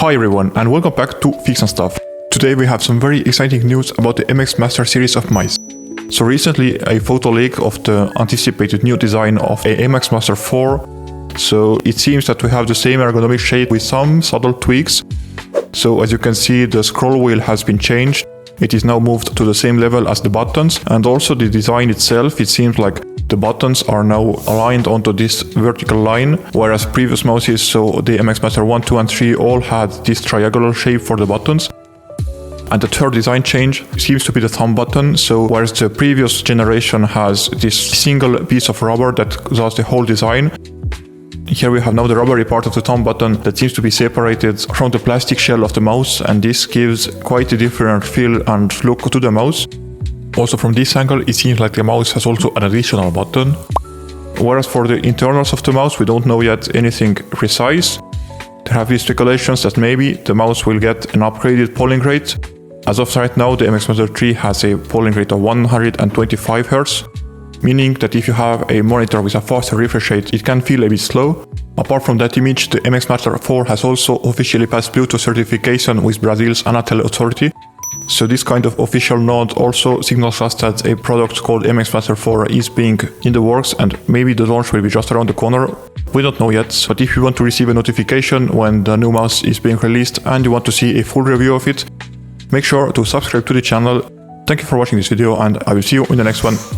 Hi everyone and welcome back to Fix and Stuff. Today we have some very exciting news about the MX Master series of mice. So recently a photo leak of the anticipated new design of a MX Master 4. So it seems that we have the same ergonomic shape with some subtle tweaks. So as you can see, the scroll wheel has been changed. It is now moved to the same level as the buttons, and also the design itself, it seems like the buttons are now aligned onto this vertical line, whereas previous mouses, so the MX Master 1, 2 and 3 all had this triangular shape for the buttons. And the third design change seems to be the thumb button, so whereas the previous generation has this single piece of rubber that does the whole design, here we have now the rubbery part of the thumb button that seems to be separated from the plastic shell of the mouse, and this gives quite a different feel and look to the mouse. Also from this angle, it seems like the mouse has also an additional button. Whereas for the internals of the mouse, we don't know yet anything precise. There have been speculations that maybe the mouse will get an upgraded polling rate. As of right now, the MX Master 3 has a polling rate of 125 Hz. Meaning that if you have a monitor with a faster refresh rate, it can feel a bit slow. Apart from that image, the MX Master 4 has also officially passed Bluetooth certification with Brazil's Anatel authority. So this kind of official nod also signals us that a product called MX Master 4 is being in the works, and maybe the launch will be just around the corner. We don't know yet, but if you want to receive a notification when the new mouse is being released and you want to see a full review of it, make sure to subscribe to the channel. Thank you for watching this video, and I will see you in the next one.